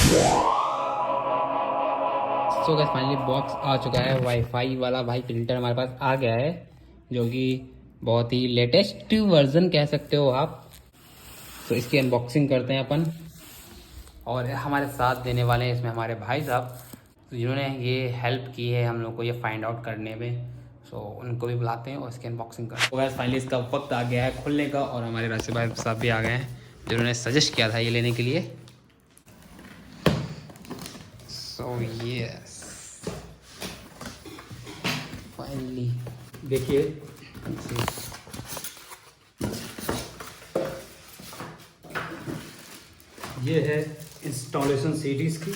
So guys finally box आ चुका है। Wifi वाला भाई प्रिंटर हमारे पास आ गया है, जो कि बहुत ही लेटेस्ट वर्जन कह सकते हो आप। तो इसकी अनबॉक्सिंग करते हैं अपन, और हमारे साथ देने वाले हैं इसमें हमारे भाई साहब, तो जिन्होंने ये हेल्प की है हम लोग को ये फाइंड आउट करने में। सो उनको भी बुलाते हैं और इसकी अनबॉक्सिंग करते हैं। तो गाइस फाइनली इसका वक्त आ गया है खुलने का, और हमारे राशि भाई साहब भी आ गए हैं जिन्होंने सजेस्ट किया था ये लेने के लिए। सो यस फाइनली देखिए, ये है इंस्टॉलेशन सीरीज की,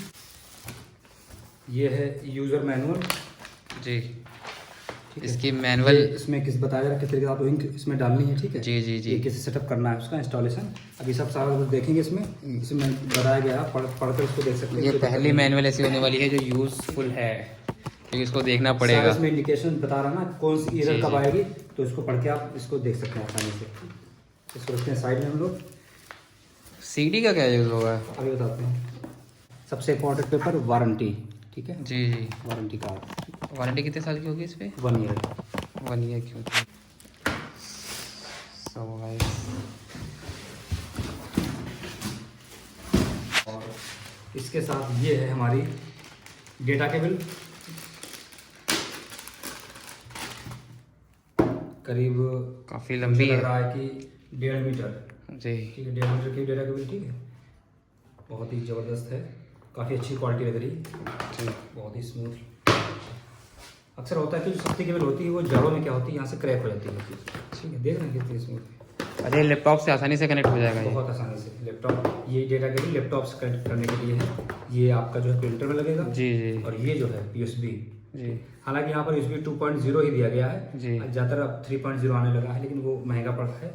ये है यूज़र मैनुअल जी। ठीक इसकी है। मैनुअल इसमें किस बताया जा रहा है किस तरीके से आपको इंक इसमें डालनी है, ठीक है जी जी जी। ये कैसे सेटअप करना है उसका इंस्टॉलेशन, अभी सब सारा कुछ देखेंगे इसमें बताया गया है, पढ़कर इसको देख सकते हैं। ये पहली मैनुअल ऐसी होने वाली है जो यूजफुल है, क्योंकि इसको देखना पड़ेगा। इसमें इंडिकेशन बता रहा ना कौन सी एरर कब आएगी, तो इसको पढ़ के आप इसको देख सकते हैं आसानी से। इसको रखते हैं साइड में हम लोग। सीडी का क्या यूज़ होगा अभी बताते हैं। सबसे इम्पोर्टेंट पेपर वारंटी, ठीक है जी जी। Warranty card. वारंटी कितने साल की होगी इस पे? 1 ईयर। 1 ईयर की होती है। सो गाइस, और इसके साथ ये है हमारी डेटा केबल, करीब काफ़ी लंबी लग है रहा है कि 1.5 मीटर, जी। ठीक है 1.5 मीटर की डेटा केबल, ठीक है बहुत ही ज़बरदस्त है, काफ़ी अच्छी क्वालिटी लग रही है जी। बहुत ही स्मूथ। अक्सर होता है कि जो सस्ती केबल होती है वो जड़ों में क्या होती है यहाँ से क्रैक हो जाती है, ठीक है देख रहे हैं कितनी स्मूथ है। अरे लैपटॉप से आसानी से कनेक्ट हो जाएगा ये। बहुत आसानी से लैपटॉप, ये डेटा केबल लैपटॉप से कनेक्ट करने के लिए है। ये आपका जो है प्रिंटर में लगेगा जी जी और ये जो है USB जी। हालांकि यहाँ पर USB 2.0 ही दिया गया है जी। ज़्यादातर अब 3.0 आने लगा है, लेकिन वो महंगा पड़ता है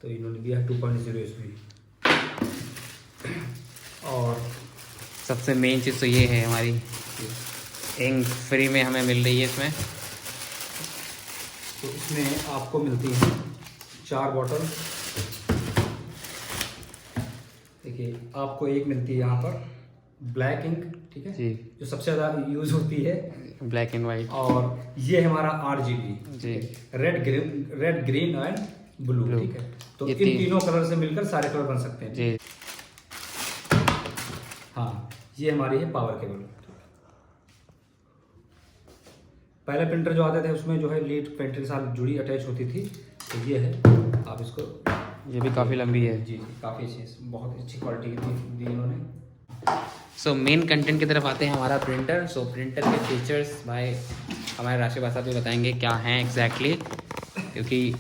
तो इन्होंने दिया है 2.0 USB। और सबसे मेन चीज़ तो ये है हमारी इंक फ्री में हमें मिल रही है इसमें। तो इसमें आपको मिलती है 4 बॉटल। देखिए आपको एक मिलती है यहाँ पर ब्लैक इंक, ठीक है जी। जो सबसे ज़्यादा यूज होती है, ब्लैक एंड वाइट। और ये है हमारा RGB जी। रेड ग्रीन एंड ब्लू, ठीक है तो ये इन तीनों कलर से मिलकर सारे कलर बन सकते हैं जी। हाँ, ये हमारी है पावर केबल। पहले प्रिंटर जो आते थे उसमें जो है लीड प्रिंटर के साथ जुड़ी अटैच होती थी, तो ये है आप इसको, ये भी काफ़ी लंबी है जी जी काफ़ी अच्छी, बहुत अच्छी क्वालिटी की दी इन्होंने। सो मेन कंटेंट की तरफ आते हैं हमारा प्रिंटर। सो प्रिंटर के फीचर्स भाई हमारे राशि भाई साहब भी बताएंगे क्या हैं एग्जैक्टली, क्योंकि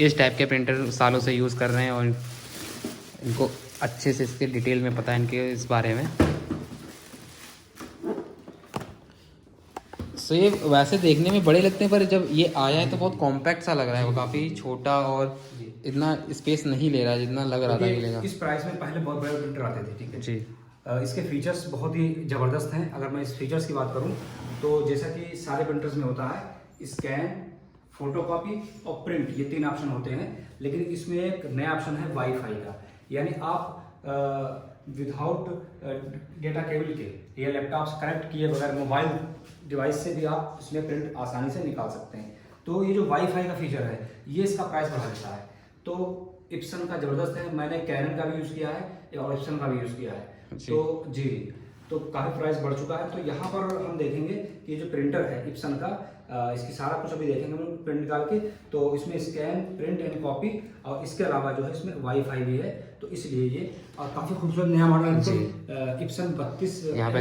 इस टाइप के प्रिंटर सालों से यूज़ कर रहे हैं और इनको अच्छे से इसके डिटेल में पता है इनके इस बारे में। सो ये वैसे देखने में बड़े लगते हैं, पर जब ये आया है तो बहुत कॉम्पैक्ट सा लग रहा है, वो काफ़ी छोटा और इतना स्पेस नहीं ले रहा है जितना लग रहा था कि लेगा। इस प्राइस में पहले बहुत बड़े प्रिंटर आते थे, ठीक है जी। इसके फीचर्स बहुत ही ज़बरदस्त हैं। अगर मैं इस फीचर्स की बात करूं तो जैसा कि सारे प्रिंटर्स में होता है स्कैन, फोटोकॉपी और प्रिंट, ये 3 ऑप्शन होते हैं, लेकिन इसमें एक नया ऑप्शन है वाईफाई का, यानी आप विदाउट डेटा केबल के या लैपटॉप से कनेक्ट किए बगैर मोबाइल डिवाइस से भी आप इसमें प्रिंट आसानी से निकाल सकते हैं। तो ये जो वाईफाई का फीचर है ये इसका प्राइस बढ़ा देता है। तो इप्सन का ज़बरदस्त है, मैंने कैनन का भी यूज़ किया है और इप्सन का भी यूज़ किया है, तो जी तो काफ़ी प्राइस बढ़ चुका है। तो यहाँ पर हम देखेंगे कि ये जो प्रिंटर है इप्सन का, इसकी सारा कुछ अभी देखेंगे हम प्रिंट निकाल के, तो इसमें स्कैन, प्रिंट एंड कॉपी, और इसके अलावा जो है इसमें वाईफाई भी है, तो इसलिए ये काफ़ी खूबसूरत नया मॉडल इप्सन 32 यहाँ पे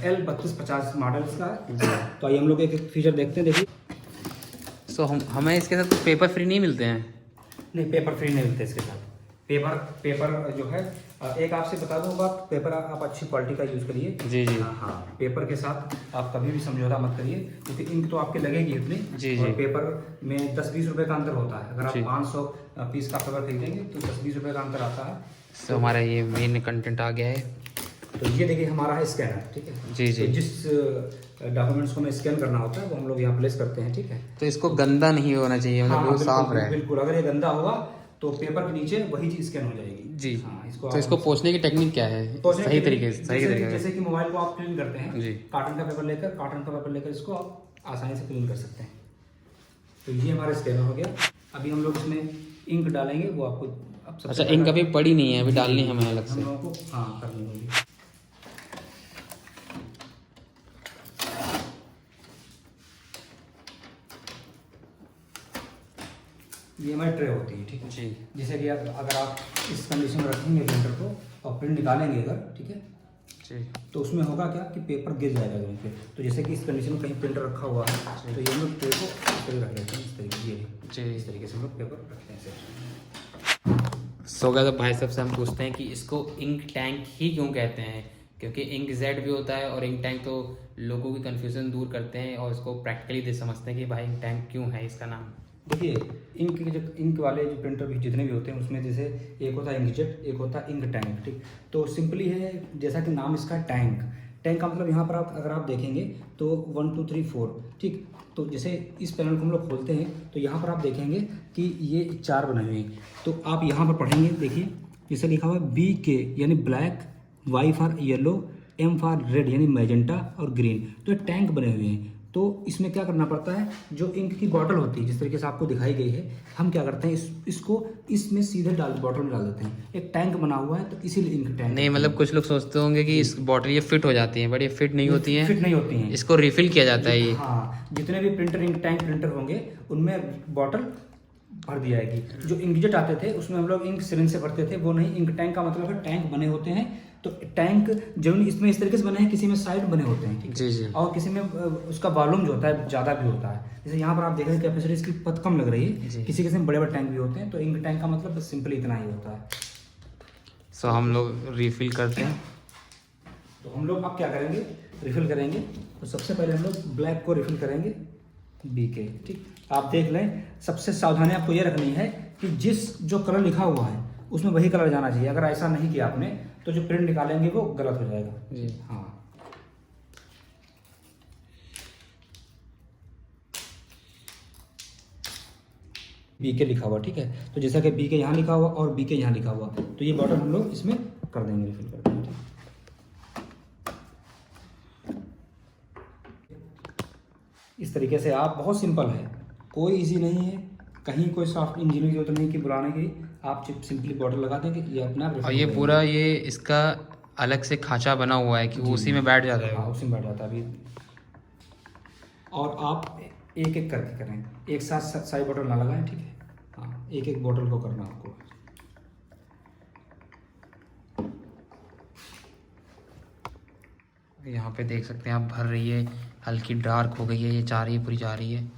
L3250 मॉडल इसका है। तो आइए हम लोग एक फीचर देखते हैं। देखिए सो हमें इसके साथ पेपर फ्री नहीं मिलते हैं? नहीं, पेपर फ्री नहीं मिलते इसके साथ। पेपर जो है, एक आपसे बता दूं बात, पेपर आप अच्छी क्वालिटी का यूज़ करिए। जी जी। हाँ, पेपर के साथ आप कभी भी समझौता मत करिए, क्योंकि इंक तो आपके लगेगी उतनी, जी और जी। पेपर में 10-20 रुपये का अंतर होता है। अगर आप 500 पीस का पेपर खरीदेंगे तो 10-20 रुपये का अंतर आता है। तो हमारा ये मेन कंटेंट आ गया है। तो ये देखिए हमारा है स्कैनर, ठीक है जी जी। तो जिस डॉक्यूमेंट्स को हमें स्कैन करना होता है वो हम लोग यहाँ प्लेस करते हैं, ठीक है। तो इसको गंदा नहीं होना चाहिए, मतलब हाँ, वो साफ रहे। बिल्कुल, अगर ये गंदा होगा तो पेपर के नीचे वही चीज स्कैन हो जाएगी जी। हाँ, इसको तो इसको पोंछने की टेक्निक क्या है सही तरीके से? सही तरीके से जैसे कि मोबाइल को आप क्लीन करते हैं जी। कॉटन का पेपर लेकर इसको आप आसानी से क्लीन कर सकते हैं। तो ये हमारा स्कैनर हो गया। अभी हम लोग इसमें इंक डालेंगे, वो आपको अब सबसे अच्छा, इंक अभी पड़ी नहीं है, अभी डालनी है हमें अलग हम से। लोगों को हाँ करनी होगी। ये हमारी ट्रे होती है, ठीक है जी। जैसे कि अगर आप इस कंडीशन में रखेंगे प्रिंटर को और प्रिंट निकालेंगे अगर, ठीक है जी। तो उसमें होगा क्या कि पेपर गिर जाएगा जमीन पे। तो जैसे कि इस कंडीशन में कहीं प्रिंटर रखा हुआ है तो ये हम लोग ट्रे को इस तरह रख लेते हैं, इस तरीके जी। इस तरीके से हम लोग पेपर रखते हैं। सो गाइस, भाई साहब से हम पूछते हैं कि इसको इंक टैंक ही क्यों कहते हैं, क्योंकि इंक जेड भी होता है और इंक टैंक तो लोगों की कन्फ्यूजन दूर करते हैं और इसको प्रैक्टिकली दे समझते हैं कि भाई इंक टैंक क्यों है इसका नाम। देखिए इंक के जो इंक वाले जो प्रिंटर भी जितने भी होते हैं उसमें जैसे एक होता है इंकजेट, एक होता है इंक टैंक, ठीक। तो सिंपली है जैसा कि नाम इसका टैंक का मतलब यहाँ पर आप अगर आप देखेंगे तो 1 2 3 4, ठीक। तो जैसे इस पैनल को हम लोग खोलते हैं तो यहाँ पर आप देखेंगे कि ये 4 बने हुए हैं। तो आप यहाँ पर पढ़ेंगे, देखिए जैसे लिखा हुआ है BK यानी black, Y for yellow, M for red यानी मैजेंटा और ग्रीन। तो ये टैंक बने हुए हैं। तो इसमें क्या करना पड़ता है, जो इंक की बॉटल होती है जिस तरीके से आपको दिखाई गई है, हम क्या करते हैं इसको इसमें सीधे बॉटल में डाल देते हैं। एक टैंक बना हुआ है तो इसीलिए इंक टैंक। नहीं मतलब कुछ लोग सोचते होंगे कि इस बॉटल ये फिट हो जाती है, बट ये फिट नहीं होती है। फिट नहीं होती हैं, इसको रिफिल किया जाता है ये। हाँ, जितने भी प्रिंटर इंक टैंक प्रिंटर होंगे उनमें बॉटल भर दी जाएगी। जो इंकजेट आते थे उसमें हम लोग इंक सिरिंज से भरते थे, वो नहीं। इंक टैंक का मतलब है टैंक बने होते हैं। तो टैंक जो इसमें इस तरीके से बने हैं, किसी में साइड बने होते हैं, ठीक है जी जी। और किसी में उसका वॉल्यूम जो होता है ज़्यादा भी होता है। जैसे यहाँ पर आप देख रहे हैं कैपेसिटी इसकी बहुत कम लग रही है, किसी किसी में बड़े बड़े टैंक भी होते हैं। तो इंक टैंक का मतलब बस सिंपली इतना ही होता है। सो हम लोग रिफिल करते हैं। तो हम लोग अब क्या करेंगे, रिफिल करेंगे। तो सबसे पहले हम लोग ब्लैक को रिफिल करेंगे BK, ठीक। आप देख लें, सबसे सावधानी आपको ये रखनी है कि जिस जो कलर लिखा हुआ है उसमें वही कलर जाना चाहिए। अगर ऐसा नहीं किया आपने तो जो प्रिंट निकालेंगे वो गलत हो जाएगा जी। हाँ। BK लिखा हुआ, ठीक है। तो जैसा कि BK यहाँ लिखा हुआ और BK यहाँ लिखा हुआ, तो ये बॉटल हम लोग इसमें कर देंगे, रिफिल कर देंगे, ठीक। इस तरीके से आप, बहुत सिंपल है, कोई इजी नहीं है, कहीं कोई सॉफ्ट इंजीनियरिंग की जरूरत नहीं कि बुलाने की। आप सिंपली बॉर्डर लगा देंगे, ये अपना और ये पूरा ये इसका अलग से खांचा बना हुआ है कि वो उसी में बैठ जाता है। हाँ, उसी में बैठ जाता है अभी। और आप एक एक करके करें, एक साथ सारी बॉटल ना लगाएं, ठीक है। हाँ, एक एक बॉटल को करना आपको। यहाँ पे देख सकते हैं आप, भर रही है, हल्की डार्क हो गई है, ये जा रही है, पूरी जा रही है,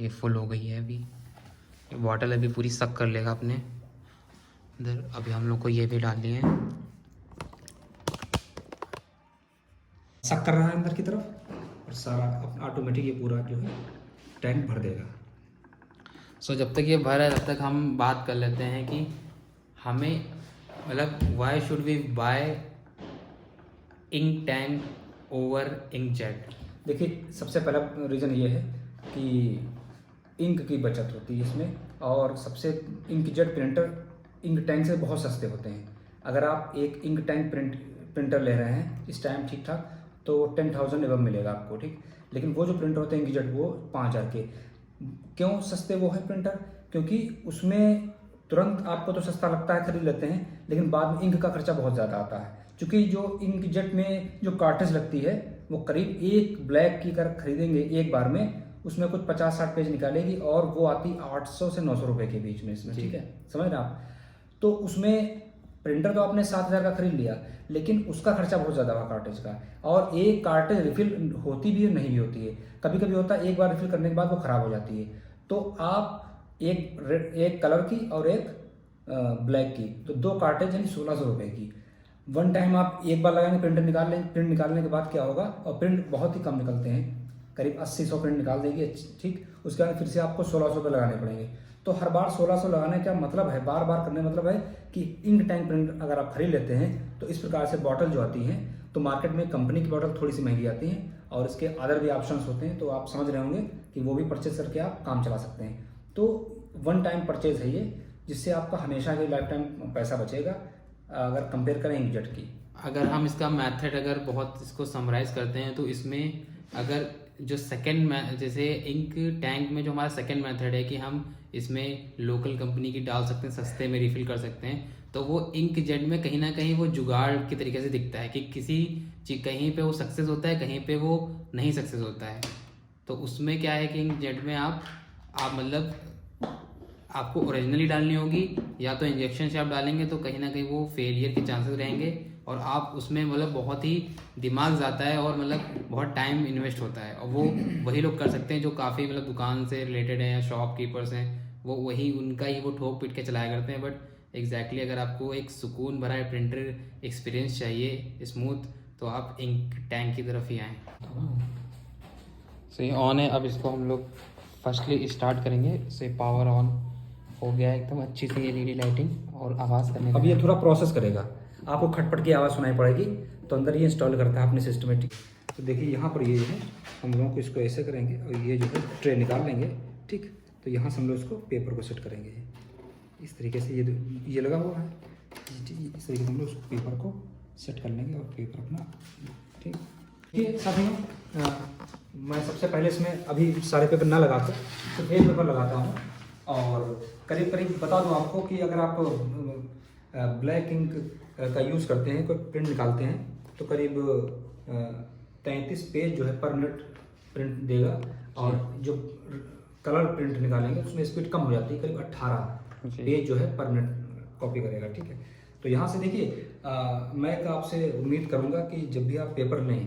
ये फुल हो गई है। अभी ये बॉटल अभी पूरी सक कर लेगा अपने अंदर। अभी हम लोग को ये भी डालनी है, सक कर रहा है अंदर की तरफ और सारा ऑटोमेटिक ये पूरा जो है टैंक भर देगा। सो जब तक ये भर है तब तक हम बात कर लेते हैं कि हमें मतलब why should we buy ink tank over inkjet. देखिए सबसे पहला रीज़न ये है कि इंक की बचत होती है इसमें, और सबसे इंकजेट प्रिंटर इंक टैंक से बहुत सस्ते होते हैं। अगर आप एक इंक टैंक प्रिंटर ले रहे हैं इस टाइम ठीक ठाक तो 10,000 एवं मिलेगा आपको, ठीक। लेकिन वो जो प्रिंटर होते हैं इंकजेट वो 5,000 के। क्यों सस्ते वो है प्रिंटर? क्योंकि उसमें तुरंत आपको तो सस्ता लगता है, खरीद लेते हैं, लेकिन बाद में इंक का खर्चा बहुत ज़्यादा आता है। क्योंकि जो इंकजेट में जो कार्ट्रिज लगती है वो करीब एक ब्लैक की अगर खरीदेंगे एक बार में, उसमें कुछ 50-60 पेज निकालेगी और वो आती 800 से 900 रुपये के बीच में इसमें, ठीक है, समझ रहे आप। तो उसमें प्रिंटर तो आपने 7,000 का खरीद लिया, लेकिन उसका खर्चा बहुत ज़्यादा हुआ कार्ट्रिज का। और एक कार्ट्रिज रिफिल होती भी है नहीं भी होती है, कभी कभी होता है एक बार रिफिल करने के बाद वो ख़राब हो जाती है। तो आप एक कलर की और एक ब्लैक की, तो 2 कार्ट्रिज यानी 1,600 रुपये की। वन टाइम आप एक बार लगाएंगे, प्रिंट निकालने के बाद क्या होगा, और प्रिंट बहुत ही कम निकलते हैं, करीब 80-100 प्रिंट निकाल देगी, ठीक। उसके बाद फिर से आपको 1,600 रुपये लगाने पड़ेंगे। तो हर बार 1,600 लगाने का मतलब है, बार बार करने मतलब है कि इंक टैंक प्रिंट अगर आप खरीद लेते हैं तो इस प्रकार से बॉटल जो आती हैं, तो मार्केट में कंपनी की बॉटल थोड़ी सी महंगी आती हैं और इसके अदर भी ऑप्शंस होते हैं, तो आप समझ रहे होंगे कि वो भी परचेज करके आप काम चला सकते हैं। तो वन टाइम परचेज है ये, जिससे आपका हमेशा के लाइफ टाइम पैसा बचेगा अगर कंपेयर करें इंकजेट की। अगर हम इसका मेथड अगर बहुत इसको समराइज करते हैं तो इसमें अगर जो सेकंड जैसे इंक टैंक में जो हमारा सेकंड मेथड है कि हम इसमें लोकल कंपनी की डाल सकते हैं, सस्ते में रिफिल कर सकते हैं, तो वो इंक जेट में कहीं ना कहीं वो जुगाड़ की तरीके से दिखता है कि किसी चीज कहीं पे वो सक्सेस होता है, कहीं पे वो नहीं सक्सेस होता है। तो उसमें क्या है कि इंक जेट में आप मतलब आपको ओरिजिनली डालनी होगी, या तो इंजेक्शन से आप डालेंगे तो कहीं ना कहीं वो फेलियर के चांसेस रहेंगे, और आप उसमें मतलब बहुत ही दिमाग जाता है और मतलब बहुत टाइम इन्वेस्ट होता है, और वो वही लोग कर सकते हैं जो काफ़ी मतलब दुकान से रिलेटेड हैं या शॉपकीपर्स हैं, वो वही उनका ही वो ठोक पीट के चलाया करते हैं। बट एग्जैक्टली अगर आपको एक सुकून भरा प्रिंटर एक्सपीरियंस चाहिए स्मूथ, तो आप इंक टैंक की तरफ ही आएँ। सही ऑन है। अब इसको हम लोग फर्स्टली स्टार्ट करेंगे। से पावर ऑन हो गया है एकदम अच्छी सी एलईडी लाइटिंग और आवाज़ करने अब ये थोड़ा प्रोसेस करेगा, आपको खटपट की आवाज़ सुनाई पड़ेगी, तो अंदर ये इंस्टॉल करता है अपने सिस्टमेटिक। तो देखिए यहाँ पर ये है, हम लोगों को इसको ऐसे करेंगे और ये जो है ट्रे निकाल लेंगे, ठीक। तो यहाँ से हम लोग इसको पेपर को सेट करेंगे इस तरीके से, ये लगा हुआ है, इस तरीके से हम लोग उस पेपर को सेट कर लेंगे और पेपर अपना, ठीक। ये साथियों मैं सबसे पहले इसमें अभी सारे पेपर ना लगाकर तो एक पेपर लगाता हूँ, और करीब करीब बता दूँ आपको कि अगर आप ब्लैक इंक का यूज़ करते हैं, कोई प्रिंट निकालते हैं, तो करीब 33 पेज जो है पर मिनट प्रिंट देगा, और जो कलर प्रिंट निकालेंगे उसमें स्पीड कम हो जाती है, करीब 18 पेज जो है पर मिनट कॉपी करेगा, ठीक है। तो यहाँ से देखिए मैं आपसे उम्मीद करूँगा कि जब भी आप पेपर लें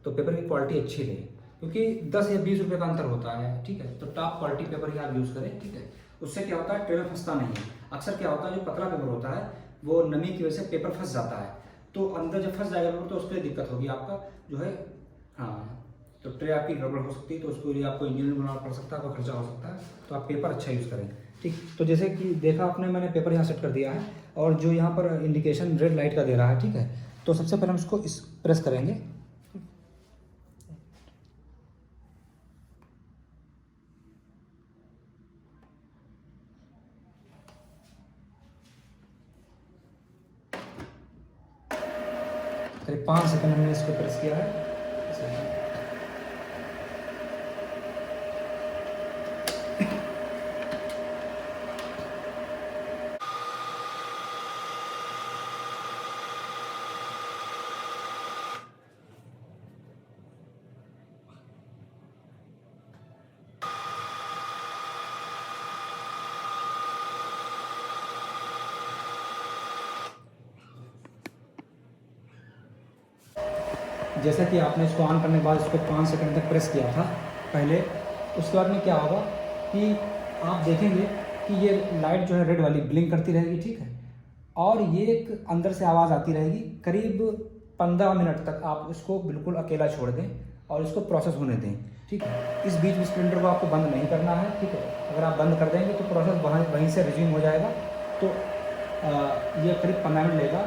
तो पेपर की क्वालिटी अच्छी लें, क्योंकि 10 या 20 रुपये का अंतर होता है, ठीक है। तो टॉप क्वालिटी पेपर ही आप यूज़ करें, ठीक है। उससे क्या होता है, ट्रे में फंसता नहीं है। अक्सर क्या होता है, जो पतला पेपर होता है वो नमी की वजह से पेपर फंस जाता है, तो अंदर जब फंस जाएगा पेपर तो उसके लिए दिक्कत होगी आपका जो है, हाँ। तो ट्रे आपकी गड़बड़ हो सकती है, तो उसके लिए आपको इंजीनियर बनाना पड़ सकता है, आपका खर्चा हो सकता है, तो आप पेपर अच्छा यूज़ करें, ठीक। तो जैसे कि देखा आपने, मैंने पेपर यहाँ सेट कर दिया है, और जो यहाँ पर इंडिकेशन रेड लाइट का दे रहा है, ठीक है। तो सबसे पहले हम इसको प्रेस करेंगे, करीब 5 सेकंड हमने इसको प्रेस किया है। जैसा कि आपने इसको ऑन करने के बाद इसको 5 सेकंड तक प्रेस किया था पहले, उसके बाद में क्या होगा कि आप देखेंगे कि ये लाइट जो है रेड वाली ब्लिंक करती रहेगी, ठीक है। और ये एक अंदर से आवाज़ आती रहेगी, करीब 15 मिनट तक आप इसको बिल्कुल अकेला छोड़ दें और इसको प्रोसेस होने दें, ठीक है। इस बीच में स्प्रिंटर को आपको बंद नहीं करना है, ठीक है। अगर आप बंद कर देंगे तो प्रोसेस वहीं से रिज्यूम हो जाएगा। तो ये करीब 15 मिनट लेगा।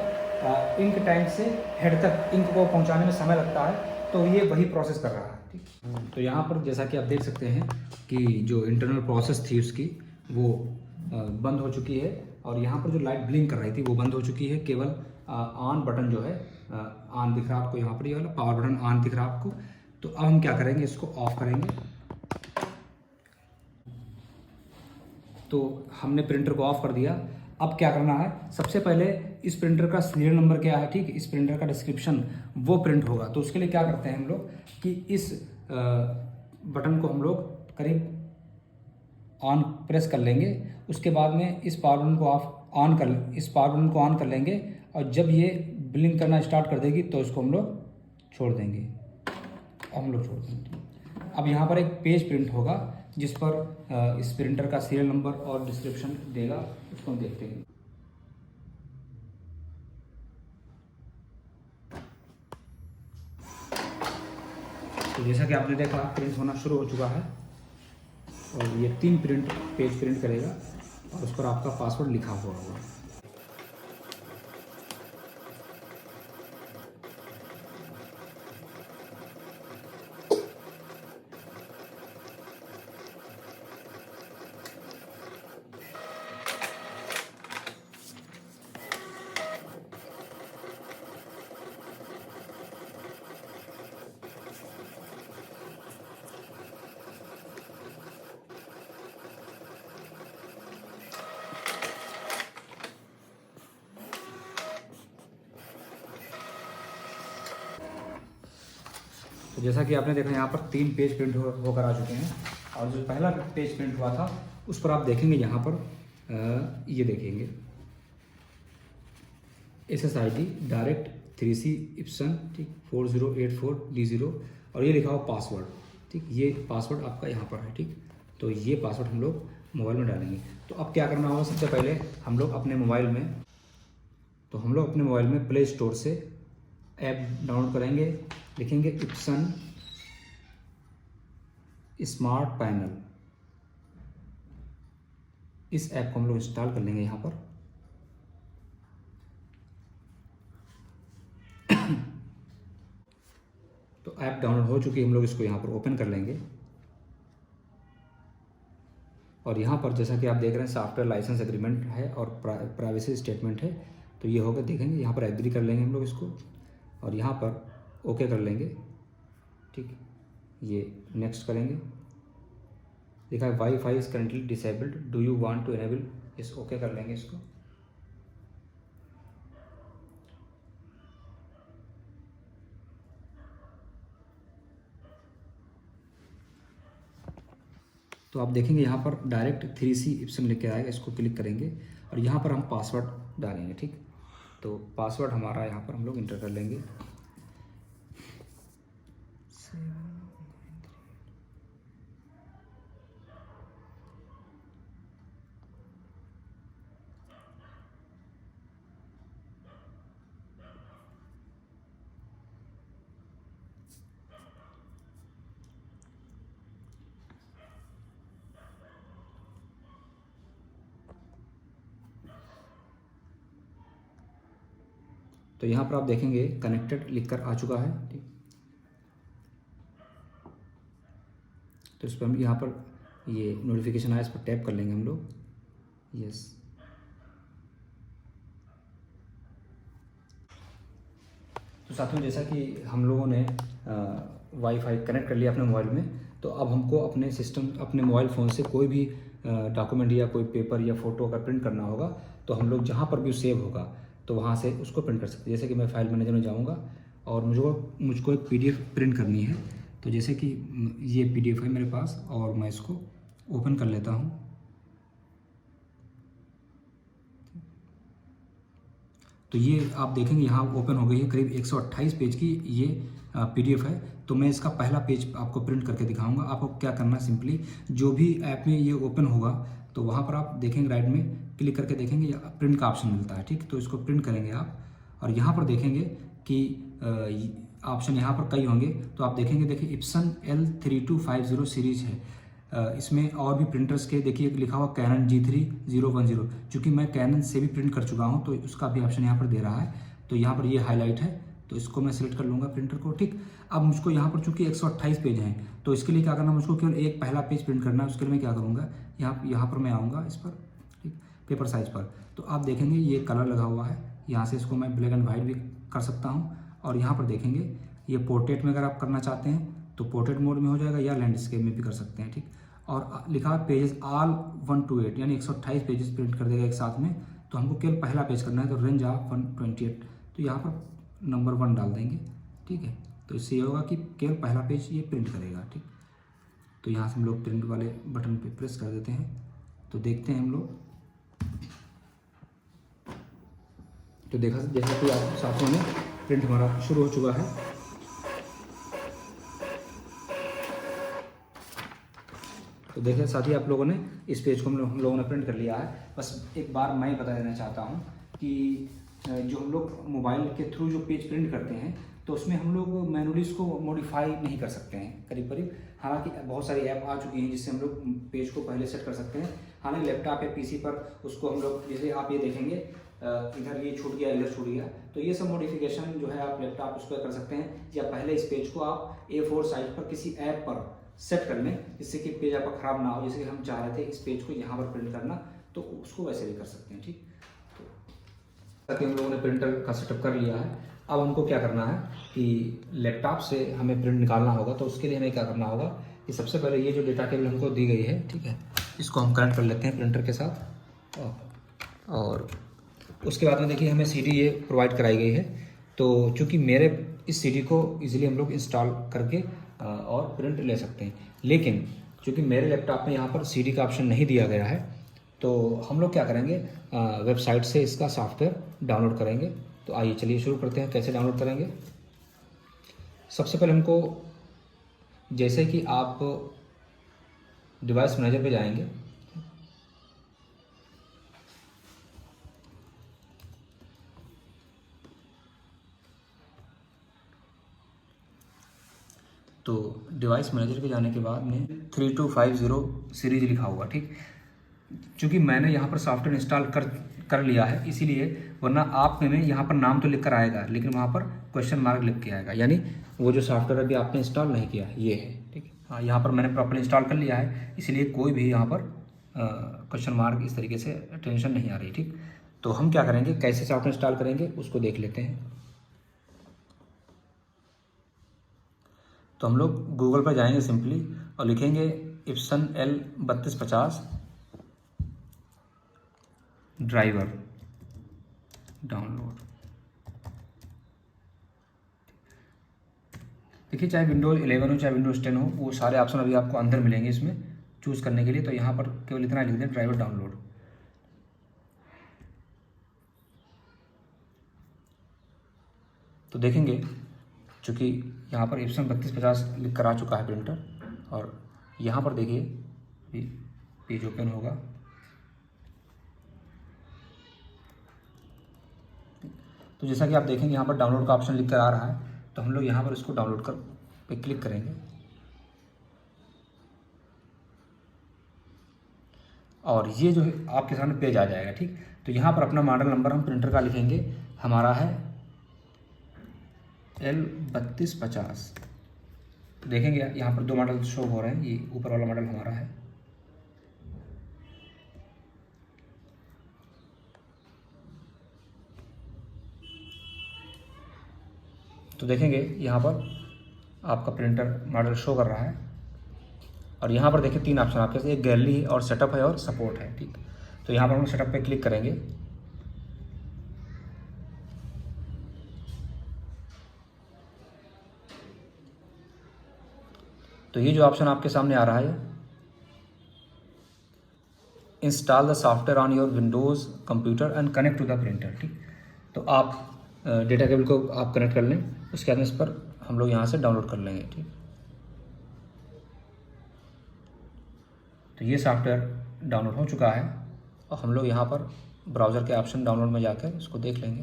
इंक टैंक से हेड तक इंक को पहुंचाने में समय लगता है, तो ये वही प्रोसेस कर रहा है, ठीक। तो यहाँ पर जैसा कि आप देख सकते हैं कि जो इंटरनल प्रोसेस थी उसकी वो बंद हो चुकी है, और यहाँ पर जो लाइट ब्लिंक कर रही थी वो बंद हो चुकी है। केवल ऑन बटन जो है ऑन दिख रहा है आपको, यहाँ पर ये वाला पावर बटन ऑन दिख रहा है आपको। तो अब हम क्या करेंगे, इसको ऑफ करेंगे। तो हमने प्रिंटर को ऑफ कर दिया। अब क्या करना है, सबसे पहले इस प्रिंटर का सीरियल नंबर क्या है, ठीक, इस प्रिंटर का डिस्क्रिप्शन वो प्रिंट होगा। तो उसके लिए क्या करते हैं हम लोग कि इस बटन को हम लोग करीब ऑन प्रेस कर लेंगे, उसके बाद में इस पावर बटन को इस पावर बटन को ऑन कर लेंगे, और जब ये ब्लिंक करना स्टार्ट कर देगी तो इसको हम लोग छोड़ देंगे। अब यहाँ पर एक पेज प्रिंट होगा जिस पर इस प्रिंटर का सीरियल नंबर और डिस्क्रिप्शन देगा, उसको हम देखते हैं। तो जैसा कि आपने देखा प्रिंट होना शुरू हो चुका है, और ये 3 पेज प्रिंट करेगा, और उस पर आपका पासवर्ड लिखा हुआ होगा। तो जैसा कि आपने देखा यहाँ पर 3 पेज प्रिंट होकर आ चुके हैं, और जो पहला पेज प्रिंट हुआ था उस पर आप देखेंगे यहाँ पर ये देखेंगे SSID डायरेक्ट 3C इप्सन, ठीक, 4084D0, और ये लिखा हुआ पासवर्ड, ठीक, ये पासवर्ड आपका यहाँ पर है, ठीक। तो ये पासवर्ड हम लोग मोबाइल में डालेंगे। तो अब क्या करना होगा, सबसे पहले हम लोग अपने मोबाइल में प्ले स्टोर से ऐप डाउनलोड करेंगे, लिखेंगे इप्सन स्मार्ट पैनल, इस ऐप को हम लोग इंस्टॉल कर लेंगे यहाँ पर। तो ऐप डाउनलोड हो चुकी है, हम लोग इसको यहाँ पर ओपन कर लेंगे, और यहाँ पर जैसा कि आप देख रहे हैं सॉफ्टवेयर लाइसेंस एग्रीमेंट है और प्राइवेसी स्टेटमेंट है। तो ये होगा, देखेंगे यहाँ पर एग्री कर लेंगे हम लोग इसको, और यहाँ पर ओके कर लेंगे, ठीक। ये नेक्स्ट करेंगे, लिखा है wifi is currently disabled, do you want to enable, इस ओके कर लेंगे इसको। तो आप देखेंगे यहाँ पर डायरेक्ट 3C इप्सन लिख के आएगा, इसको क्लिक करेंगे और यहाँ पर हम पासवर्ड डालेंगे, ठीक। तो पासवर्ड हमारा यहाँ पर हम लोग इंटर कर लेंगे, तो यहाँ पर आप देखेंगे कनेक्टेड लिखकर आ चुका है, ठीक। तो इस पर हम यहाँ पर ये नोटिफिकेशन आया, इस पर टैप कर लेंगे हम लोग, यस। तो साथियों, जैसा कि हम लोगों ने वाईफाई कनेक्ट कर लिया अपने मोबाइल में, तो अब हमको अपने सिस्टम, अपने मोबाइल फ़ोन से कोई भी डॉक्यूमेंट या कोई पेपर या फ़ोटो अगर प्रिंट करना होगा, तो हम लोग जहाँ पर भी सेव होगा तो वहाँ से उसको प्रिंट कर सकते हैं। जैसे कि मैं फाइल मैनेजर में जाऊँगा और मुझको एक PDF प्रिंट करनी है, तो जैसे कि ये PDF है मेरे पास और मैं इसको ओपन कर लेता हूँ। तो ये आप देखेंगे यहाँ ओपन हो गई है, करीब 128 पेज की ये PDF है। तो मैं इसका पहला पेज आपको प्रिंट करके दिखाऊंगा। आपको क्या करना है, सिंपली जो भी ऐप में ये ओपन होगा तो वहाँ पर आप देखेंगे राइट में क्लिक करके देखेंगे प्रिंट का ऑप्शन मिलता है, ठीक। तो इसको प्रिंट करेंगे आप, और यहाँ पर देखेंगे कि ऑप्शन यहाँ पर कई होंगे, तो आप देखेंगे, देखिए इप्सन L3250 सीरीज है। इसमें और भी प्रिंटर्स के देखिए लिखा हुआ कैनन G3010, चूँकि मैं कैनन से भी प्रिंट कर चुका हूँ तो उसका भी ऑप्शन यहाँ पर दे रहा है। तो यहाँ पर ये हाईलाइट है, तो इसको मैं सिलेक्ट कर लूँगा प्रिंटर को, ठीक। अब मुझको यहाँ पर चूँकि 128 पेज हैं, तो इसके लिए क्या करना, मुझको केवल एक पहला पेज प्रिंट करना है। उसके लिए मैं क्या करूँगा, यहाँ पर मैं आऊँगा इस पर, ठीक, पेपर साइज पर। तो आप देखेंगे ये कलर लगा हुआ है, यहाँ से इसको मैं ब्लैक एंड वाइट भी कर सकता हूँ। और यहाँ पर देखेंगे ये पोर्ट्रेट में अगर आप करना चाहते हैं तो पोर्ट्रेट मोड में हो जाएगा, या लैंडस्केप में भी कर सकते हैं, ठीक। और लिखा है पेजेस ऑल 128, यानी 128 पेजेस प्रिंट कर देगा एक साथ में। तो हमको केवल पहला पेज करना है, तो रेंज ऑफ 128, तो यहाँ पर नंबर 1 डाल देंगे, ठीक है। तो इससे ये होगा कि केवल पहला पेज ये प्रिंट करेगा, ठीक। तो यहाँ से हम लोग प्रिंट वाले बटन पे प्रेस कर देते हैं, तो देखते हैं हम लोग। तो देखा जैसा कि आप साथियों ने प्रिंट हमारा शुरू हो चुका है। तो देखें साथी, आप लोगों ने इस पेज को हम लोगों ने प्रिंट कर लिया है। बस एक बार मैं बता देना चाहता हूँ कि जो हम लोग मोबाइल के थ्रू जो पेज प्रिंट करते हैं तो उसमें हम लोग मैनुअली इसको मॉडिफाई नहीं कर सकते हैं करीब करीब। हालांकि बहुत सारी ऐप आ चुकी हैं जिससे हम लोग पेज को पहले सेट कर सकते हैं। हालांकि लैपटॉप या PC पर उसको हम लोग, जैसे आप ये देखेंगे इधर ये छूट गया, इधर छूट गया, तो ये सब मॉडिफिकेशन जो है आप लैपटॉप उस पर कर सकते हैं। या पहले इस पेज को आप A4 साइज पर किसी ऐप पर सेट कर लें जिससे कि पेज आपका ख़राब ना हो। जैसे कि हम चाह रहे थे इस पेज को यहाँ पर प्रिंट करना, तो उसको वैसे भी कर सकते हैं, ठीक। ताकि हम लोगों ने प्रिंटर का सेटअप कर लिया है। अब हमको क्या करना है कि लैपटॉप से हमें प्रिंट निकालना होगा, तो उसके लिए हमें क्या करना होगा कि सबसे पहले ये जो डेटा केबल हमको दी गई है, ठीक है, इसको हम कनेक्ट कर लेते हैं प्रिंटर के साथ। और उसके बाद में देखिए हमें CD ये प्रोवाइड कराई गई है। तो चूँकि मेरे इस सीडी को इजीली हम लोग इंस्टॉल करके और प्रिंट ले सकते हैं। लेकिन चूँकि मेरे लैपटॉप में यहाँ पर सीडी का ऑप्शन नहीं दिया गया है, तो हम लोग क्या करेंगे, वेबसाइट से इसका सॉफ्टवेयर डाउनलोड करेंगे। तो आइए चलिए शुरू करते हैं। कैसे डाउनलोड करेंगे? सबसे पहले हमको, जैसे कि आप डिवाइस मैनेजर पे जाएंगे, तो डिवाइस मैनेजर पे जाने के बाद में 3250 सीरीज लिखा हुआ, ठीक। क्योंकि मैंने यहाँ पर सॉफ्टवेयर इंस्टॉल कर लिया है इसीलिए, वरना आप में यहाँ पर नाम तो लिख कर आएगा लेकिन वहाँ पर क्वेश्चन मार्क लिख के आएगा, यानी वो जो सॉफ्टवेयर अभी आपने इंस्टॉल नहीं किया ये है, ठीक है। हाँ, यहाँ पर मैंने प्रॉपर्ली इंस्टॉल कर लिया है, इसलिए कोई भी यहाँ पर क्वेश्चन मार्क इस तरीके से टेंशन नहीं आ रही, ठीक। तो हम क्या करेंगे, कैसे सॉफ्टवेयर इंस्टॉल करेंगे उसको देख लेते हैं। तो हम लोग गूगल पर जाएंगे सिंपली और लिखेंगे इप्सन L3250 ड्राइवर डाउनलोड। देखिए, चाहे विंडोज़ 11 हो चाहे विंडोज़ 10 हो, वो सारे ऑप्शन अभी आपको अंदर मिलेंगे इसमें चूज़ करने के लिए। तो यहाँ पर केवल इतना लिख दें, ड्राइवर डाउनलोड। तो देखेंगे चूँकि यहाँ पर इप्सन 3250 लिख कर आ चुका है प्रिंटर, और यहाँ पर देखिए पेज ओपन होगा। तो जैसा कि आप देखेंगे यहाँ पर डाउनलोड का ऑप्शन लिख कर आ रहा है, तो हम लोग यहाँ पर इसको डाउनलोड कर पे क्लिक करेंगे और ये जो है आपके सामने पेज आ जाएगा, ठीक। तो यहाँ पर अपना मॉडल नंबर हम प्रिंटर का लिखेंगे, हमारा है L3250। देखेंगे यहाँ पर 2 मॉडल शो हो रहे हैं, ये ऊपर वाला मॉडल हमारा है। तो देखेंगे यहाँ पर आपका प्रिंटर मॉडल शो कर रहा है, और यहाँ पर देखिए 3 ऑप्शन आपके, एक गैलरी है और सेटअप है और सपोर्ट है, ठीक। तो यहाँ पर हम सेटअप पे क्लिक करेंगे। तो ये जो ऑप्शन आपके सामने आ रहा है, install the software on your Windows computer and connect to the printer, ठीक। तो आप डेटा केबल को आप कनेक्ट कर लें, उसके बाद इस पर हम लोग यहाँ से डाउनलोड कर लेंगे, ठीक। तो ये सॉफ्टवेयर डाउनलोड हो चुका है और हम लोग यहाँ पर ब्राउज़र के ऑप्शन डाउनलोड में जाकर इसको देख लेंगे।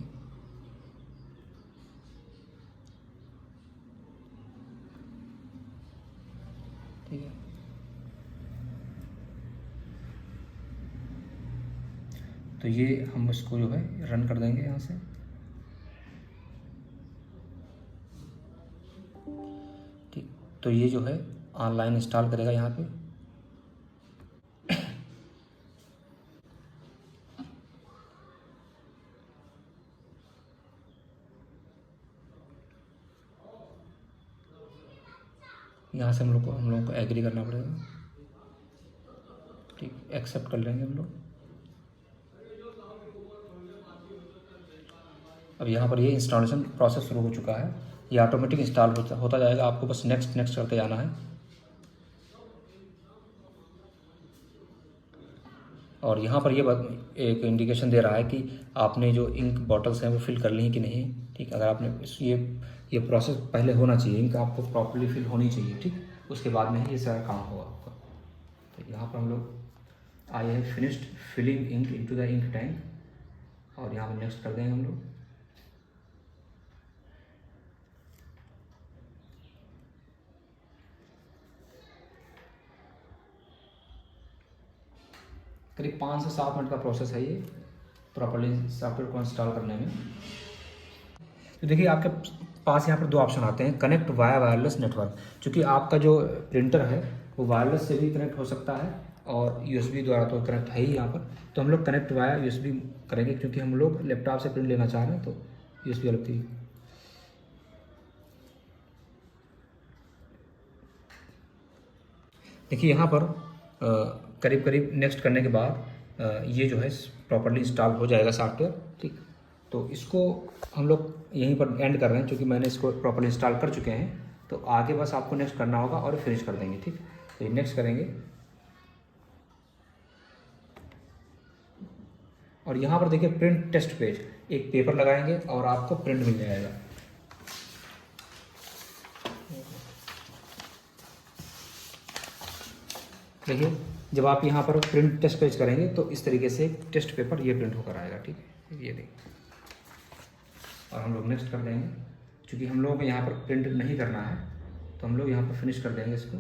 ठीक है, तो ये हम इसको जो है रन कर देंगे यहाँ से। ठीक, तो ये जो है ऑनलाइन इंस्टॉल करेगा यहाँ पे। यहाँ से हम लोग को एग्री करना पड़ेगा, ठीक, एक्सेप्ट कर लेंगे हम लोग। अब यहाँ पर ये इंस्टॉलेशन प्रोसेस शुरू हो चुका है, ये ऑटोमेटिक इंस्टॉल होता जाएगा, आपको बस नेक्स्ट नेक्स्ट करते जाना है। और यहाँ पर ये एक इंडिकेशन दे रहा है कि आपने जो इंक बॉटल्स हैं वो फिल कर ली हैं कि नहीं, ठीक। अगर आपने ये प्रोसेस पहले होना चाहिए, इंक आपको प्रॉपर्ली फिल होनी चाहिए, ठीक, उसके बाद में ये सारा काम होगा आपका। तो यहाँ पर हम लोग आए हैं finished filling ink into the ink tank, और यहाँ पर नेक्स्ट कर देंगे हम लोग। करीब 5 से 7 मिनट का प्रोसेस है ये प्रॉपर्ली सॉफ्टवेयर को इंस्टॉल करने में। तो देखिए आपके पास यहाँ पर 2 ऑप्शन आते हैं, कनेक्ट वाया वायरलेस नेटवर्क। क्योंकि आपका जो प्रिंटर है वो वायरलेस से भी कनेक्ट हो सकता है और यूएसबी द्वारा तो कनेक्ट है ही यहाँ पर। तो हम लोग कनेक्ट वाया यूएसबी करेंगे, क्योंकि हम लोग लैपटॉप से प्रिंट लेना चाह रहे हैं, तो यूएसबी अलग थी। देखिए यहाँ पर करीब करीब नेक्स्ट करने के बाद ये जो है प्रॉपर्ली इंस्टॉल हो जाएगा सॉफ्टवेयर, ठीक। तो इसको हम लोग यहीं पर एंड कर रहे हैं, क्योंकि मैंने इसको प्रॉपर्ली इंस्टॉल कर चुके हैं। तो आगे बस आपको नेक्स्ट करना होगा और फिनिश कर देंगे, ठीक। तो नेक्स्ट करेंगे और यहाँ पर देखिए प्रिंट टेस्ट पेज, एक पेपर लगाएंगे और आपको प्रिंट मिल जाएगा। देखिए जब आप यहाँ पर प्रिंट टेस्ट पेज करेंगे तो इस तरीके से टेस्ट पेपर ये प्रिंट होकर आएगा, ठीक है। ये देखिए और हम लोग नेक्स्ट कर देंगे, क्योंकि हम लोगों को यहाँ पर प्रिंट नहीं करना है तो हम लोग यहाँ पर फिनिश कर देंगे इसको।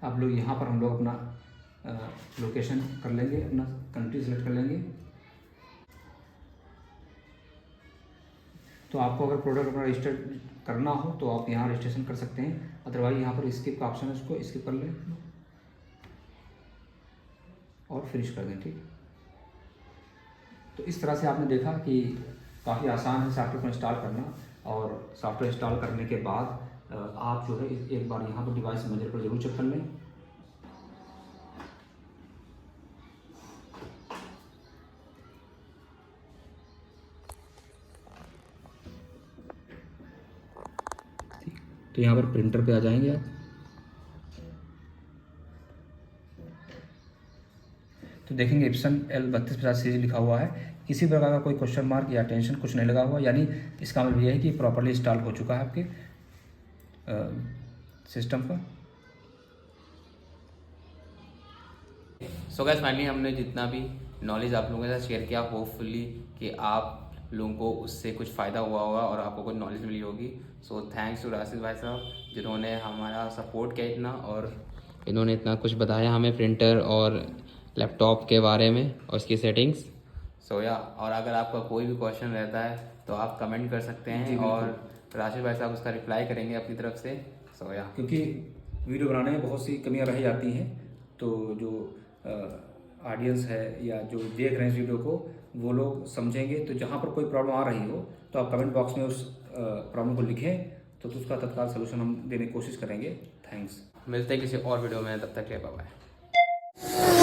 आप लोग यहाँ पर हम लोग अपना लोकेशन कर लेंगे, अपना कंट्री सेलेक्ट कर लेंगे। तो आपको अगर प्रोडक्ट अपना रजिस्टर करना हो तो आप यहाँ रजिस्ट्रेशन कर सकते हैं, अदरवाइज यहाँ पर स्किप का ऑप्शन है, उसको स्किप कर लें और फिनिश कर दें, ठीक। तो इस तरह से आपने देखा कि काफ़ी आसान है सॉफ्टवेयर को इंस्टॉल करना। और सॉफ्टवेयर इंस्टॉल करने के बाद आप जो है एक बार यहाँ पर डिवाइस मैनेजर पर जरूर चेक कर लें। तो यहाँ पर प्रिंटर पे आ जाएंगे आप। तो देखेंगे एप्सन L3250 सीरीज लिखा हुआ है, किसी प्रकार का कोई क्वेश्चन मार्क या टेंशन कुछ नहीं लगा हुआ, यानी इसका मतलब यह है कि प्रॉपर्ली इंस्टॉल हो चुका है आपके सिस्टम पर। सो गाइस फाइनली हमने जितना भी नॉलेज आप लोगों के साथ शेयर किया, होपफुली कि आप लोगों को उससे कुछ फ़ायदा हुआ होगा और आपको कुछ नॉलेज मिली होगी। सो थैंक्स टू राशिद भाई साहब जिन्होंने हमारा सपोर्ट किया इतना, और इन्होंने इतना कुछ बताया हमें प्रिंटर और लैपटॉप के बारे में और उसकी सेटिंग्स। सो या और अगर आपका कोई भी क्वेश्चन रहता है तो आप कमेंट कर सकते हैं और राशिद भाई साहब उसका रिप्लाई करेंगे अपनी तरफ से। सो या क्योंकि वीडियो बनाने में बहुत सी कमियां रह जाती हैं, तो जो ऑडियंस है या जो देख रहे हैं इस वीडियो को वो लोग समझेंगे। तो जहाँ पर कोई प्रॉब्लम आ रही हो तो आप कमेंट बॉक्स में उस प्रॉब्लम को लिखें, तो उसका तत्काल सलूशन हम देने की कोशिश करेंगे। थैंक्स। मिलते हैं किसी और वीडियो में, तब तक के बाय बाय।